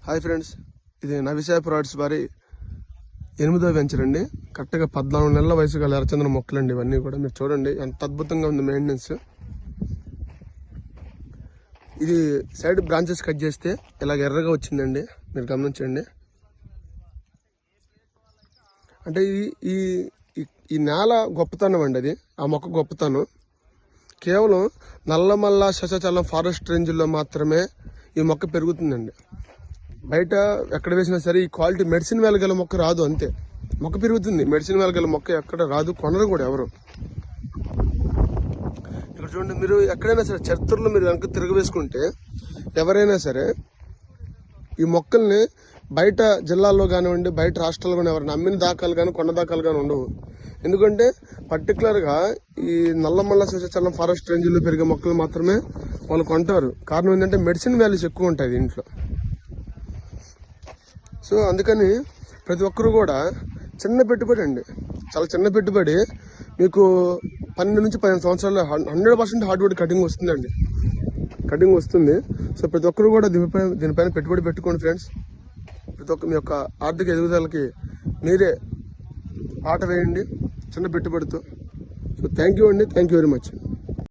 Hi friends, ఇది నవిసాయ products వారి 8వ వెంచర్ అండి. కరెక్ట్గా 14 నెలల వయసు గల ఎర్రచందనం మొక్కలండి. ఇవన్నీ కూడా మీరు చూడండి ఎంత అద్భుతంగా ఉంది మెయింటెనెన్స్. ఇది సైడ్ బ్రాంచెస్ కట్ చేస్తే ఇలాగ ఎర్రగా వచ్చిందండి, మీరు గమనించండి. అంటే ఈ ఈ నేల గొప్పతనం అండి, అది ఆ మొక్క గొప్పతనం. కేవలం నల్లమల్ల శశాచలం ఫారెస్ట్ రేంజ్లో మాత్రమే ఈ మొక్క పెరుగుతుందండి. బయట ఎక్కడ వేసినా సరే ఈ క్వాలిటీ మెడిసిన్ వేల గల మొక్క రాదు. అంతే, మొక్క పెరుగుతుంది, మెడిసిన్ వేల గల మొక్క ఎక్కడ రాదు, కొనరు కూడా ఎవరు. ఇక్కడ చూడండి, మీరు ఎక్కడైనా సరే చరిత్రలో మీరు వెనక తిరగవేసుకుంటే ఎవరైనా సరే ఈ మొక్కల్ని బయట జిల్లాల్లో కానివ్వండి, బయట రాష్ట్రాల్లో కానీ ఎవరైనా అమ్మిన దాఖలు కానీ కొన్న దాఖలు కానీ ఉండవు. ఎందుకంటే పర్టికులర్గా ఈ నల్లమల్ల శశాచలం ఫారెస్ట్ రేంజ్లో పెరిగే మొక్కలు మాత్రమే వాళ్ళు కొంటారు. కారణం ఏంటంటే మెడిసిన్ వాల్యూస్ ఎక్కువ ఉంటాయి దీంట్లో. సో అందుకని ప్రతి ఒక్కరు కూడా చిన్న పెట్టుబడి అండి, చాలా చిన్న పెట్టుబడి, మీకు 12 నుంచి 15 సంవత్సరాల్లో 100% హార్డ్వుడ్ కటింగ్ వస్తుందండి, కటింగ్ వస్తుంది. సో ప్రతి ఒక్కరు కూడా దీనిపైన పెట్టుబడి పెట్టుకోండి ఫ్రెండ్స్. ప్రతి ఒక్క మీ యొక్క ఆర్థిక ఎదుగుదలకి మీరే ఆట వేయండి చిన్న పెట్టుబడితో. సో థ్యాంక్ యూ అండి, థ్యాంక్ యూ వెరీ మచ్.